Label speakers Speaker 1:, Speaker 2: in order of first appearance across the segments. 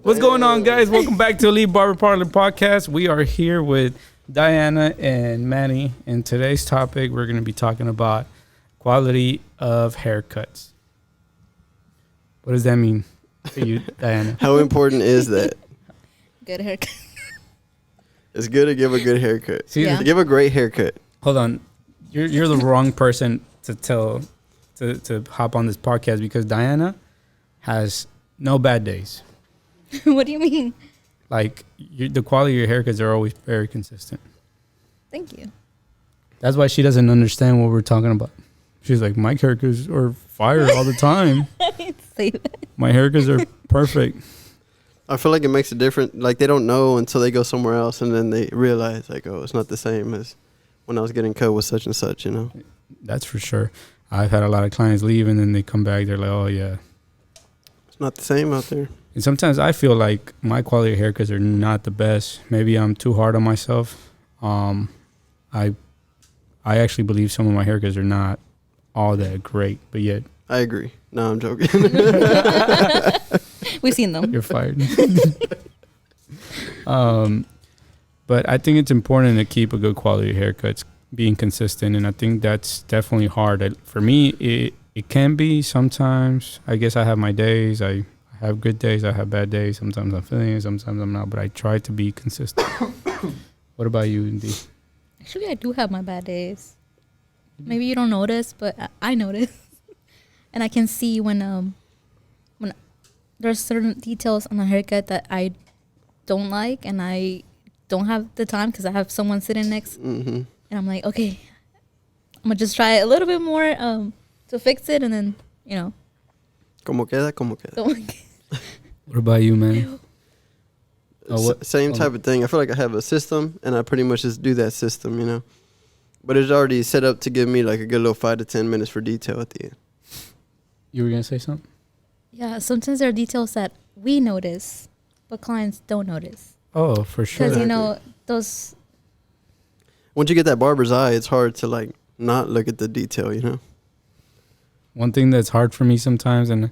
Speaker 1: What's going on, guys? Welcome back to Elite Barber Parlor Podcast. We are here with Diana and Manny. And today's topic, we're going to be talking about quality of haircuts. What does that mean for you, Diana?
Speaker 2: How important is that?
Speaker 3: Good haircut.
Speaker 2: It's good to give a good haircut.
Speaker 1: See,
Speaker 3: Yeah.
Speaker 2: Give a great haircut.
Speaker 1: Hold on. You're the wrong person to hop on this podcast because Diana has no bad days.
Speaker 3: What do you mean?
Speaker 1: Like, the quality of your haircuts are always very consistent.
Speaker 3: Thank you.
Speaker 1: That's why she doesn't understand what we're talking about. She's like, my haircuts are fire all the time.
Speaker 3: I didn't say that.
Speaker 1: My haircuts are perfect.
Speaker 2: I feel like it makes a difference. Like, they don't know until they go somewhere else, and then they realize, like, oh, it's not the same as when I was getting cut with such and such, you know?
Speaker 1: That's for sure. I've had a lot of clients leave, and then they come back. They're like, oh, yeah.
Speaker 2: It's not the same out there.
Speaker 1: And sometimes I feel like my quality of haircuts are not the best. Maybe I'm too hard on myself. I actually believe some of my haircuts are not all that great, but yet
Speaker 2: I agree. No, I'm joking.
Speaker 3: We've seen them.
Speaker 1: you're fired. But I think it's important to keep a good quality of haircuts, being consistent, and I think that's definitely hard. For me, it can be sometimes. I guess I have my days. I have good days. I have bad days. Sometimes I'm feeling it. Sometimes I'm not. But I try to be consistent. What about you, Indy?
Speaker 3: Actually, I do have my bad days. Maybe you don't notice, but I notice. And I can see when there's certain details on a haircut that I don't like, and I don't have the time because I have someone sitting next.
Speaker 2: Mm-hmm.
Speaker 3: And I'm like, okay, I'm going to just try a little bit more to fix it, and then, you know.
Speaker 2: Como queda, como queda.
Speaker 3: Don't
Speaker 1: What about you, man?
Speaker 2: Same type of thing. I feel like I have a system, and I pretty much just do that system, you know? But it's already set up to give me, like, a good little 5 to 10 minutes for detail at the end.
Speaker 1: You were gonna say something?
Speaker 3: Yeah, sometimes there are details that we notice, but clients don't notice.
Speaker 1: Oh, for sure.
Speaker 3: Because, you know, those...
Speaker 2: Once you get that barber's eye, it's hard to, like, not look at the detail, you know?
Speaker 1: One thing that's hard for me sometimes, and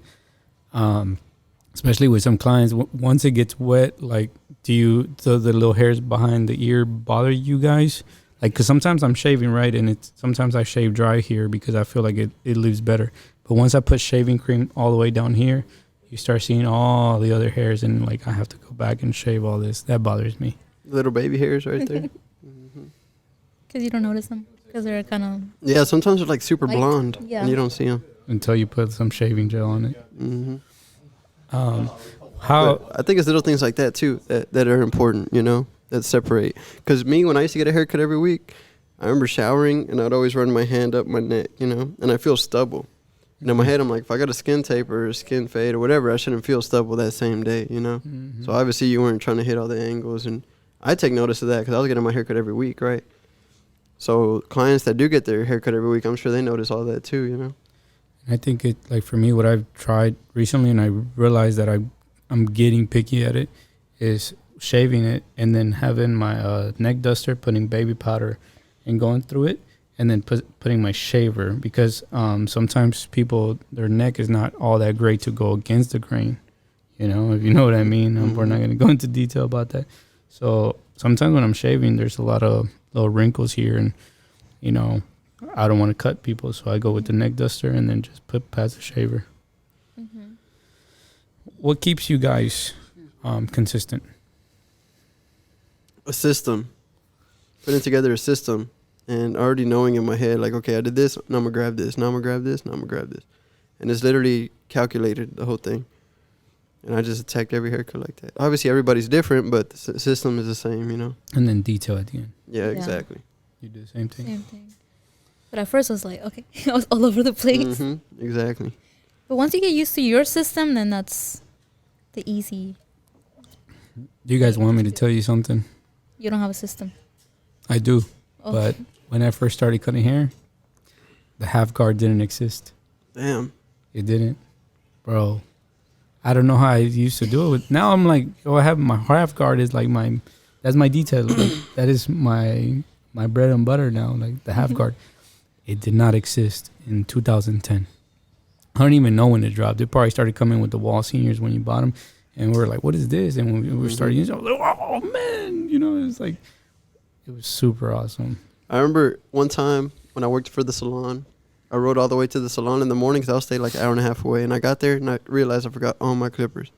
Speaker 1: especially with some clients, once it gets wet, like, do the little hairs behind the ear bother you guys? Like, because sometimes I'm shaving, right, and sometimes I shave dry here because I feel like it leaves better. But once I put shaving cream all the way down here, you start seeing all the other hairs, and, like, I have to go back and shave all this. That bothers me.
Speaker 2: Little baby hairs right there.
Speaker 3: Because you don't notice them. Because they're kind of...
Speaker 2: Yeah, sometimes they're, like, super
Speaker 3: Like,
Speaker 2: blonde,
Speaker 3: yeah.
Speaker 2: and you don't see them.
Speaker 1: Until you put some shaving gel on it.
Speaker 2: Mm-hmm.
Speaker 1: How...
Speaker 2: But I think it's little things like that, too, that are important, you know, that separate. Because me, when I used to get a haircut every week, I remember showering, and I'd always run my hand up my neck, you know, and I feel stubble. And in my head, I'm like, if I got a skin tape or a skin fade or whatever, I shouldn't feel stubble that same day, you know?
Speaker 1: Mm-hmm.
Speaker 2: So obviously you weren't trying to hit all the angles. And I take notice of that because I was getting my haircut every week, right? So clients that do get their haircut every week, I'm sure they notice all that too, you know?
Speaker 1: I think it, like, for me, what I've tried recently, and I realized that I'm getting picky at it, is shaving it and then having my neck duster, putting baby powder and going through it, and then putting my shaver, because sometimes people, their neck is not all that great to go against the grain, you know, if you know what I mean. We're not going to go into detail about that. So sometimes when I'm shaving, there's a lot of little wrinkles here, and, you know, I don't want to cut people, so I go with the neck duster and then just put past the shaver.
Speaker 3: Mm-hmm.
Speaker 1: What keeps you guys consistent?
Speaker 2: A system. Putting together a system and already knowing in my head, like, okay, I did this, now I'm going to grab this, now I'm going to grab this, now I'm going to grab this. And it's literally calculated, the whole thing. And I just attacked every haircut like that. Obviously, everybody's different, but the system is the same, you know?
Speaker 1: And then detail at the end.
Speaker 2: Yeah,
Speaker 3: Yeah.
Speaker 2: exactly.
Speaker 1: You do the same thing.
Speaker 3: Same thing. But at first I was like, okay, I was all over the place.
Speaker 2: Mm-hmm, exactly.
Speaker 3: But once you get used to your system, then that's the easy.
Speaker 1: Do you guys want me to tell you something?
Speaker 3: You don't have a system.
Speaker 1: I do.
Speaker 3: Oh.
Speaker 1: But when I first started cutting hair, the half guard didn't exist.
Speaker 2: Damn.
Speaker 1: It didn't. Bro, I don't know how I used to do it. Now I'm like, oh, I have my half guard is like that's my detail. Like, that is my bread and butter now, like the half guard. It did not exist in 2010. I don't even know when it dropped. It probably started coming with the wall seniors when you bought them. And we were like, what is this? And when we were starting using it, I was like, oh, man. You know, it was like, it was super awesome.
Speaker 2: I remember one time when I worked for the salon, I rode all the way to the salon in the morning because I'll stay like an hour and a half away. And I got there and I realized I forgot all my clippers.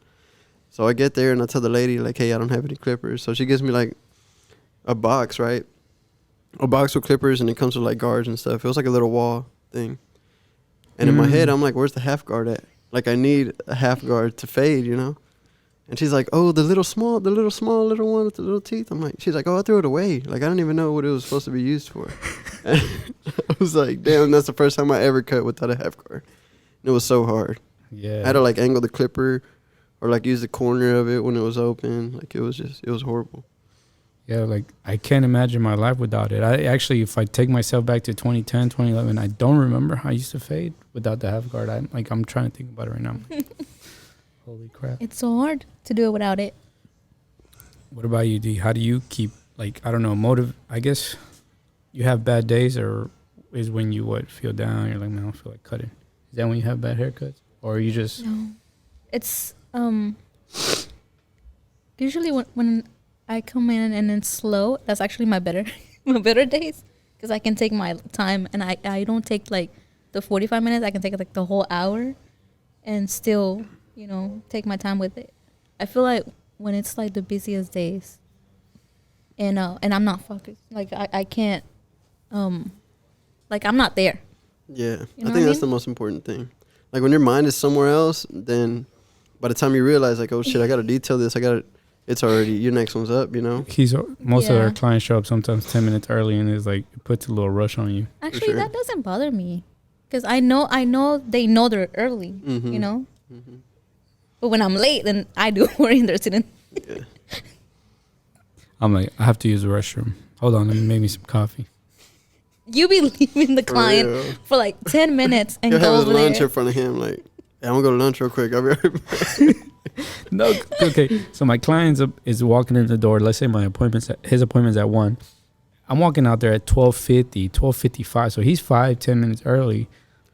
Speaker 2: So I get there and I tell the lady, like, hey, I don't have any clippers. So she gives me like a box, right? A box with clippers, and it comes with like guards and stuff. It was like a little wall thing. And in my head, I'm like, where's the half guard at? Like, I need a half guard to fade, you know? And she's like, oh, the little small one with the little teeth. I'm like, she's like, oh, I threw it away. Like, I don't even know what it was supposed to be used for. And I was like, damn, that's the first time I ever cut without a half guard. And it was so hard.
Speaker 1: Yeah.
Speaker 2: I had to like angle the clipper or like use the corner of it when it was open. Like, it was horrible.
Speaker 1: Yeah, like, I can't imagine my life without it. I actually, if I take myself back to 2010, 2011, I don't remember how I used to fade without the half guard. I'm trying to think about it right now. Holy crap.
Speaker 3: It's so hard to do it without it.
Speaker 1: What about you, D? How do you keep, like, I don't know, I guess you have bad days, or is when you, feel down, you're like, man, I don't feel like cutting. Is that when you have bad haircuts? Or you just...
Speaker 3: No. It's, usually when I come in and it's slow, that's actually my better days. Because I can take my time, and I don't take, like, the 45 minutes. I can take, like, the whole hour and still... you know, take my time with it. I feel like when it's like the busiest days and I'm not focused, like I can't, like I'm not there.
Speaker 2: Yeah,
Speaker 3: You know
Speaker 2: I think that's
Speaker 3: mean?
Speaker 2: the most important thing. Like, when your mind is somewhere else, then by the time you realize, like, oh shit, I gotta detail this, it's already, your next one's up, you know?
Speaker 1: Most of
Speaker 3: Yeah.
Speaker 1: our clients show up sometimes 10 minutes early, and it's like, it puts a little rush on you.
Speaker 3: Actually,
Speaker 2: sure.
Speaker 3: that doesn't bother me, because I know they know they're early,
Speaker 2: Mhm.
Speaker 3: you know?
Speaker 2: Mm-hmm.
Speaker 3: But when I'm late, then I do worry they're sitting.
Speaker 2: Yeah.
Speaker 1: I'm like, I have to use the restroom. Hold on, let me make me some coffee.
Speaker 3: You be leaving the
Speaker 2: For
Speaker 3: client
Speaker 2: real.
Speaker 3: for like 10 minutes and
Speaker 2: He'll
Speaker 3: go
Speaker 2: have his
Speaker 3: over
Speaker 2: lunch
Speaker 3: there.
Speaker 2: in front of him, like, hey, I'm gonna go to lunch real quick. I'll be right back.
Speaker 1: No, okay. So my client is walking in the door. Let's say his appointment's at 1. I'm walking out there at 12:50, 12:55. So he's 5-10 minutes early.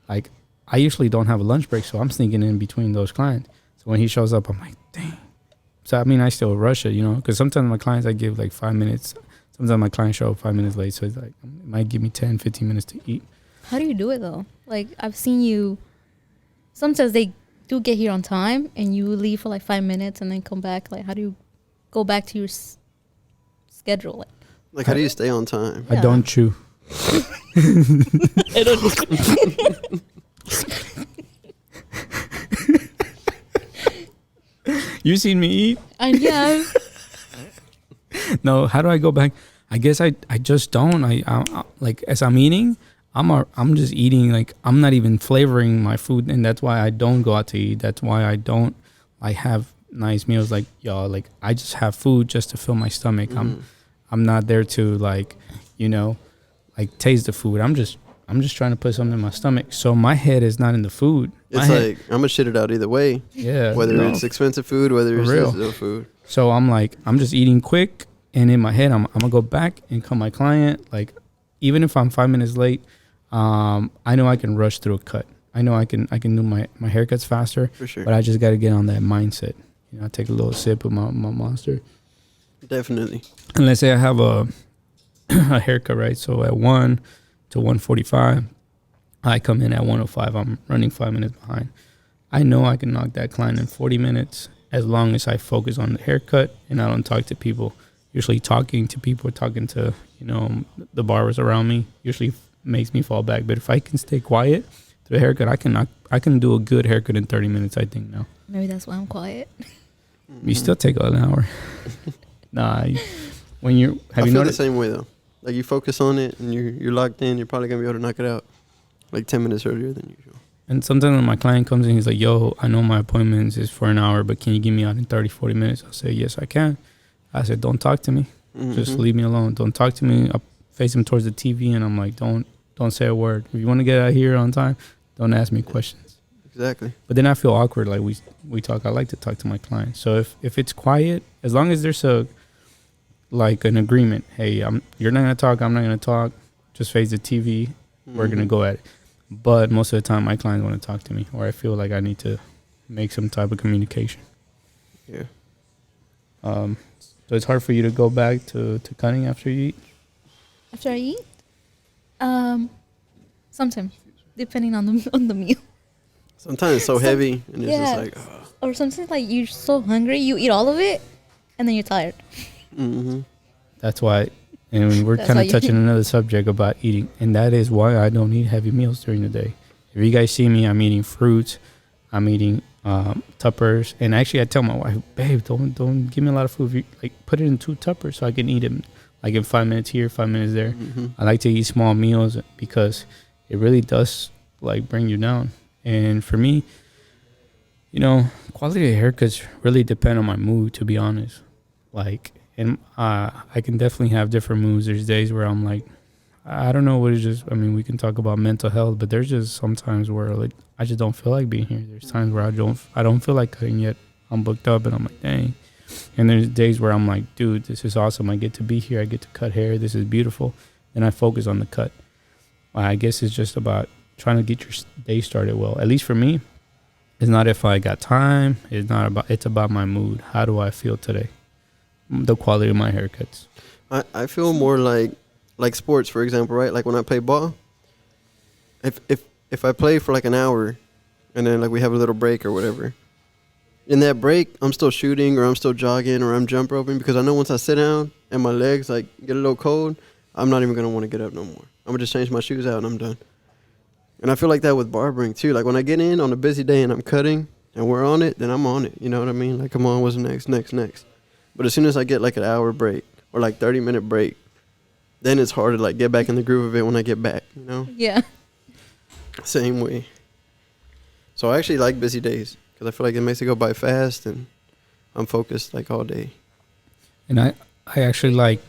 Speaker 1: Like, I usually don't have a lunch break, so I'm sneaking in between those clients. So when he shows up, I'm like, dang. So I mean, I still rush it, you know, because sometimes my clients I give like 5 minutes. Sometimes my clients show up 5 minutes late, so it's like it might give me 10-15 minutes to eat.
Speaker 3: How do you do it though? Like, I've seen you, sometimes they do get here on time and you leave for like 5 minutes and then come back. Like, how do you go back to your schedule?
Speaker 2: Like, how do you stay on time?
Speaker 1: I
Speaker 3: Yeah.
Speaker 1: don't chew.
Speaker 3: I don't.
Speaker 1: You seen me eat?
Speaker 3: Yeah.
Speaker 1: No, how do I go back? I guess I just don't. I like, as I'm eating, I'm just eating, like, I'm not even flavoring my food, and that's why I don't go out to eat. That's why I don't like have nice meals, like y'all. Like, I just have food just to fill my stomach. I'm not there to, like, you know, like, taste the food. I'm just trying to put something in my stomach. So my head is not in the food.
Speaker 2: It's like, I'm gonna shit it out either way.
Speaker 1: Yeah.
Speaker 2: Whether it's expensive food, whether it's
Speaker 1: For real.
Speaker 2: sensitive food.
Speaker 1: So I'm like, I'm just eating quick, and in my head, I'm gonna go back and call my client. Like, even if I'm 5 minutes late, I know I can rush through a cut. I know I can do my haircuts faster.
Speaker 2: For sure.
Speaker 1: But I just got to get on that mindset. You know, I take a little sip of my Monster.
Speaker 2: Definitely.
Speaker 1: And let's say I have a haircut, right? So at 1 to 1:45, I come in at 1:05. I'm running 5 minutes behind. I know I can knock that client in 40 minutes as long as I focus on the haircut and I don't talk to people. Usually talking to people, talking to, you know, the barbers around me usually makes me fall back. But if I can stay quiet through a haircut, I can do a good haircut in 30 minutes, I think, now.
Speaker 3: Maybe that's why I'm quiet.
Speaker 1: You still take an hour. Nah, when you're...
Speaker 2: I
Speaker 1: Have you
Speaker 2: feel the
Speaker 1: noticed?
Speaker 2: same way though. Like, you focus on it and you're locked in, you're probably gonna be able to knock it out like 10 minutes earlier than usual.
Speaker 1: And sometimes when my client comes in, he's like, yo, I know my appointment is for an hour, but can you get me out in 30, 40 minutes? I'll say, yes, I can. I said, don't talk to me. Just leave me alone. Don't talk to me. I face him towards the TV, and I'm like, don't say a word. If you want to get out here on time, don't ask me questions.
Speaker 2: Exactly.
Speaker 1: But then I feel awkward. Like, we talk. I like to talk to my clients. So if it's quiet, as long as there's an agreement, hey, you're not going to talk, I'm not going to talk, just face the TV, we're going to go at it. But most of the time, my clients want to talk to me, or I feel like I need to make some type of communication.
Speaker 2: Yeah.
Speaker 1: So it's hard for you to go back to cutting after you eat.
Speaker 3: After I eat, sometimes depending on the meal.
Speaker 2: Sometimes it's so heavy, and it's
Speaker 3: Yeah.
Speaker 2: just like,
Speaker 3: Or sometimes like you're so hungry, you eat all of it, and then you're tired.
Speaker 2: mm-hmm.
Speaker 1: That's why, and we're
Speaker 3: That's
Speaker 1: kind
Speaker 3: why
Speaker 1: of
Speaker 3: you-
Speaker 1: touching another subject about eating, and that is why I don't eat heavy meals during the day. If you guys see me, I'm eating fruits, I'm eating tuppers, and actually I tell my wife, babe, don't give me a lot of food. Like put it in 2 tuppers so I can eat them, like in 5 minutes here, 5 minutes there.
Speaker 2: Mm-hmm.
Speaker 1: I like to eat small meals because it really does like bring you down. And for me, you know, quality of haircuts really depend on my mood, to be honest. Like, and I can definitely have different moods. There's days where I'm like, I don't know what it is. I mean, we can talk about mental health, but there's just some times where like I just don't feel like being here. There's times where I don't feel like cutting yet. I'm booked up, and I'm like, dang. And there's days where I'm like, dude, this is awesome. I get to be here. I get to cut hair. This is beautiful. And I focus on the cut. I guess it's just about trying to get your day started well. At least for me, it's not if I got time. It's about my mood. How do I feel today? The quality of my haircuts.
Speaker 2: I feel more like sports, for example, right? Like when I play ball, if I play for like an hour, and then like we have a little break or whatever, in that break I'm still shooting or I'm still jogging or I'm jump roping, because I know once I sit down and my legs like get a little cold, I'm not even gonna want to get up no more. I'm gonna just change my shoes out and I'm done. And I feel like that with barbering too. Like when I get in on a busy day and I'm cutting and we're on it, then I'm on it. You know what I mean? Like, come on, what's next? But as soon as I get like an hour break or like 30-minute break, then it's hard to like get back in the groove of it when I get back, you know?
Speaker 3: Yeah.
Speaker 2: Same way. So I actually like busy days because I feel like it makes it go by fast and I'm focused like all day.
Speaker 1: And I actually like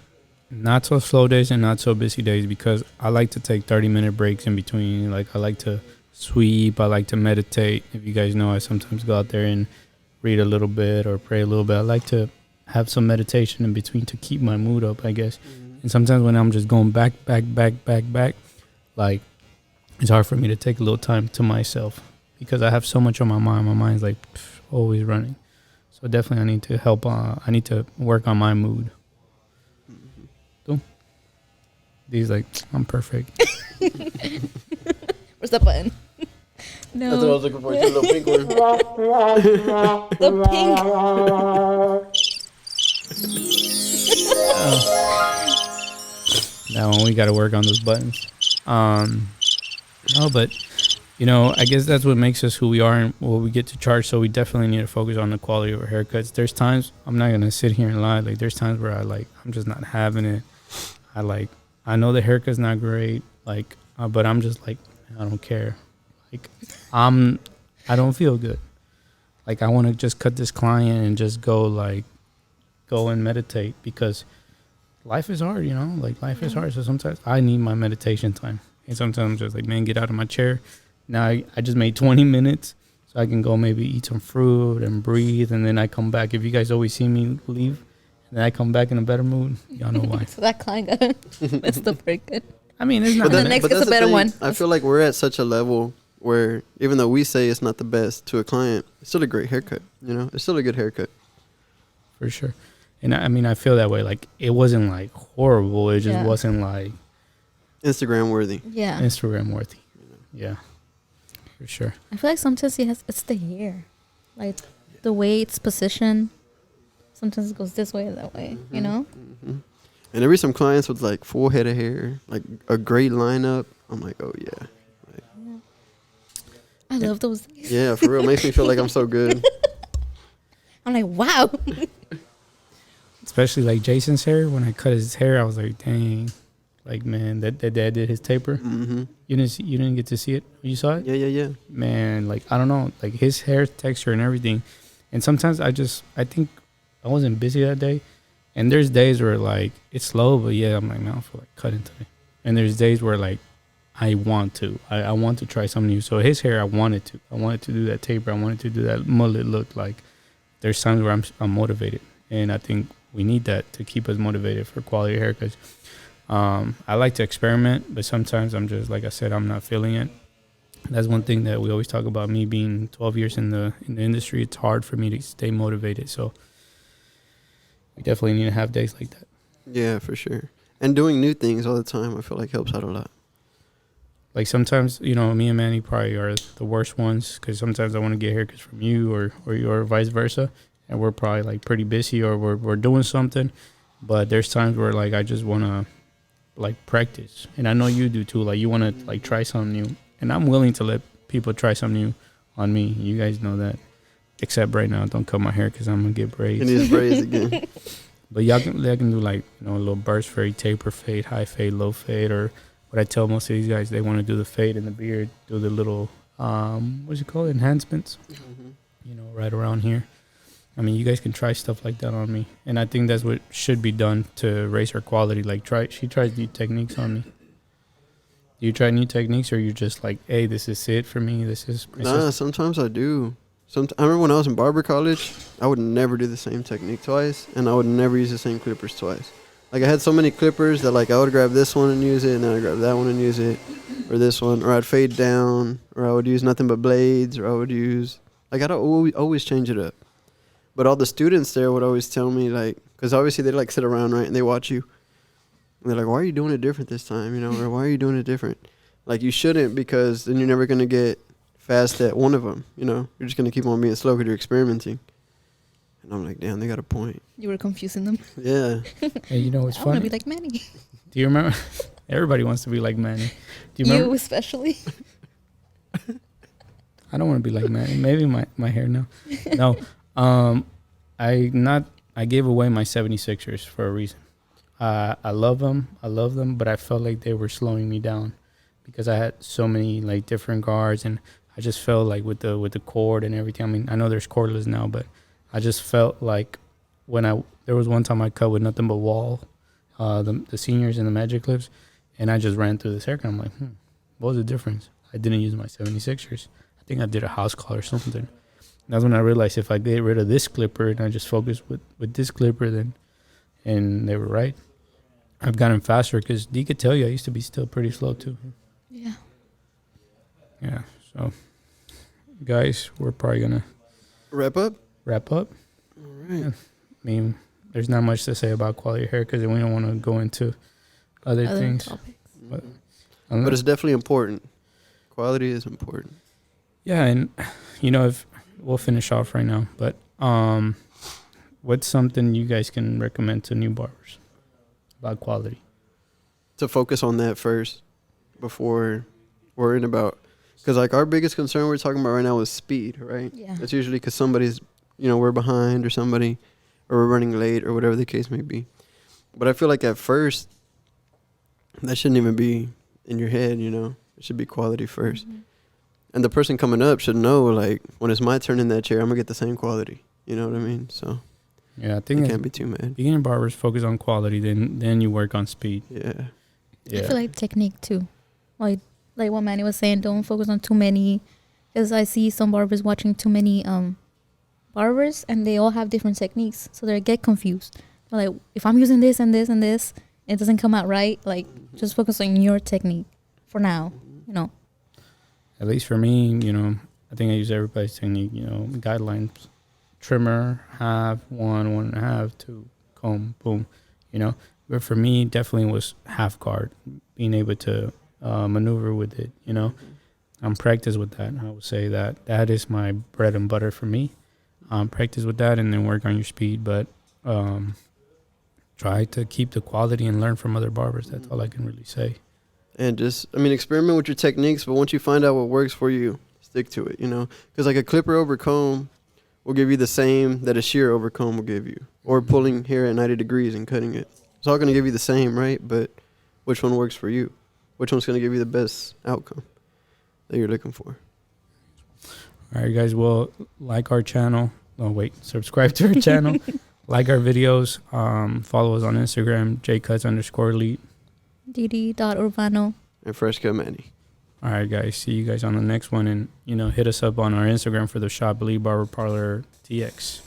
Speaker 1: not so slow days and not so busy days, because I like to take 30-minute breaks in between. Like I like to sweep. I like to meditate. If you guys know, I sometimes go out there and read a little bit or pray a little bit. I like to have some meditation in between to keep my mood up, I guess. And sometimes when I'm just going back, like it's hard for me to take a little time to myself because I have so much on my mind. My mind's like always running. So definitely I need to work on my mood. So these like, I'm perfect.
Speaker 3: Where's the button? No.
Speaker 2: That's what I was looking for. It's a little pink one.
Speaker 3: The pink.
Speaker 1: That one, we got to work on those buttons. No, but you know, I guess that's what makes us who we are and what we get to charge. So we definitely need to focus on the quality of our haircuts. There's times, I'm not gonna sit here and lie. Like there's times where I'm just not having it. I know the haircut's not great. But I'm just like, I don't care. Like I don't feel good. Like I want to just cut this client and just go and meditate, because life is hard, you know, like life is hard. So sometimes I need my meditation time. And sometimes I'm just like, man, get out of my chair. Now I just made 20 minutes so I can go maybe eat some fruit and breathe. And then I come back. If you guys always see me leave and then I come back in a better mood, y'all know why.
Speaker 3: So that client got it's still pretty good.
Speaker 1: I mean, it's not.
Speaker 3: The next
Speaker 2: but
Speaker 3: is a
Speaker 2: that's the
Speaker 3: better
Speaker 2: thing.
Speaker 3: one.
Speaker 2: I feel like we're at such a level where even though we say it's not the best to a client, it's still a great haircut. You know, it's still a good haircut.
Speaker 1: For sure. And I mean, I feel that way. Like it wasn't like horrible. It just wasn't like
Speaker 2: Instagram worthy.
Speaker 3: Yeah.
Speaker 1: Instagram worthy. Yeah. For sure.
Speaker 3: I feel like sometimes it's the hair. Like the way it's positioned. Sometimes it goes this way or that way, you know?
Speaker 2: Mm-hmm. And there be some clients with like full head of hair, like a great lineup. I'm like, oh yeah.
Speaker 3: I love those days.
Speaker 2: Yeah, for real. Makes me feel like I'm so good.
Speaker 3: I'm like, wow.
Speaker 1: Especially like Jason's hair. When I cut his hair, I was like, dang. Like, man, that dad did his taper.
Speaker 2: Mm-hmm.
Speaker 1: You didn't get to see it? You saw it?
Speaker 2: Yeah.
Speaker 1: Man, like, I don't know. Like, his hair texture and everything. And sometimes I think I wasn't busy that day. And there's days where, like, it's slow, but yeah, I'm like, man, I don't feel like cutting today. And there's days where, like, I want to. I want to try something new. So his hair, I wanted to. I wanted to do that taper. I wanted to do that mullet look. Like, there's times where I'm motivated. And I think we need that to keep us motivated for quality haircuts. I like to experiment, but sometimes I'm just, like I said, I'm not feeling it. That's one thing that we always talk about. Me being 12 years in the industry, it's hard for me to stay motivated. So we definitely need to have days like that.
Speaker 2: Yeah, for sure. And doing new things all the time, I feel like helps out a lot.
Speaker 1: Like sometimes, you know, me and Manny probably are the worst ones because sometimes I want to get haircuts from you or vice versa, and we're probably like pretty busy or we're doing something. But there's times where like I just want to like practice, and I know you do too. Like you want to like try something new, and I'm willing to let people try something new on me. You guys know that. Except right now, don't cut my hair because I'm gonna get braids.
Speaker 2: And his braids again.
Speaker 1: But y'all can do like, you know, a little burst fade, taper fade, high fade, low fade, or what I tell most of these guys, they want to do the fade in the beard, do the little what's it called, enhancements, you know, right around here. I mean, you guys can try stuff like that on me, and I think that's what should be done to raise her quality. Like she tries new techniques on me. Do you try new techniques, or you just like, hey, this is it for me? This is
Speaker 2: Nah, sometimes I do. I remember when I was in barber college, I would never do the same technique twice, and I would never use the same clippers twice. Like I had so many clippers that like I would grab this one and use it, and then I'd grab that one and use it, or this one, or I'd fade down, or I would use nothing but blades, or I would use like I'd always change it up. But all the students there would always tell me like, because obviously they like sit around right and they watch you, and they're like, why are you doing it different this time, you know, or why are you doing it different? Like you shouldn't, because then you're never gonna get fast at one of them, you know. You're just gonna keep on being slow because you're experimenting. And I'm like, damn, they got a point.
Speaker 3: You were confusing them.
Speaker 2: Yeah.
Speaker 1: Hey, you know what's
Speaker 3: I want
Speaker 1: funny?
Speaker 3: to be like Manny.
Speaker 1: Do you remember? Everybody wants to be like Manny. Do you
Speaker 3: You
Speaker 1: remember?
Speaker 3: especially.
Speaker 1: I don't want to be like Manny. Maybe my hair now. No. I gave away my 76ers for a reason. I love them, but I felt like they were slowing me down because I had so many like different guards, and I just felt like with the cord and everything. I mean, I know there's cordless now, but I just felt like there was one time I cut with nothing but wall, the seniors and the Magic Clips, and I just ran through this haircut. I'm like, what was the difference? I didn't use my 76ers. I think I did a house call or something. That's when I realized if I get rid of this clipper and I just focus with this clipper, then, and they were right. I've gotten faster because D could tell you I used to be still pretty slow too.
Speaker 3: Yeah.
Speaker 1: Yeah. So, guys, we're probably gonna
Speaker 2: Wrap up.
Speaker 1: All
Speaker 2: right.
Speaker 1: Yeah. I mean, there's not much to say about quality hair because we don't want to go into other things.
Speaker 3: Topics.
Speaker 2: But it's definitely important. Quality is important.
Speaker 1: Yeah, and you know, if we'll finish off right now, but what's something you guys can recommend to new barbers about quality?
Speaker 2: To focus on that first before worrying about, because like our biggest concern we're talking about right now is speed, right?
Speaker 3: Yeah.
Speaker 2: It's usually because somebody's, we're behind or somebody, or we're running late or whatever the case may be. But I feel like at first, that shouldn't even be in your head, It should be quality first.
Speaker 3: Mm-hmm.
Speaker 2: And the person coming up should know, like, when it's my turn in that chair, I'm going to get the same quality. You know what I mean? So,
Speaker 1: yeah, I think
Speaker 2: you can't be too mad.
Speaker 1: Beginner barbers focus on quality, then you work on speed.
Speaker 2: Yeah.
Speaker 3: I feel like technique too. Like what Manny was saying, don't focus on too many. Because I see some barbers watching too many barbers, and they all have different techniques. So they get confused. They're like, if I'm using this and this and this, it doesn't come out right. Like, just focus on your technique for now,
Speaker 1: At least for me, I think I use everybody's technique, guidelines. Trimmer, half, 1.5, 2, comb, boom, But for me, definitely was half guard, being able to maneuver with it, I'm practiced with that. I would say that is my bread and butter for me. Practice with that and then work on your speed, but try to keep the quality and learn from other barbers. That's all I can really say.
Speaker 2: And just, experiment with your techniques, but once you find out what works for you, stick to it, Because like a clipper over comb will give you the same that a shear over comb will give you. Or pulling hair at 90 degrees and cutting it. It's all going to give you the same, right? But which one works for you? Which one's going to give you the best outcome that you're looking for?
Speaker 1: All right, guys. Well, like our channel. Subscribe to our channel. Like our videos. Follow us on Instagram, jcuts_elite.
Speaker 3: dd.urbano.
Speaker 2: And Fresh Cut Manny.
Speaker 1: All right, guys. See you guys on the next one. And, hit us up on our Instagram for the Shop Elite Barber Parlor TX.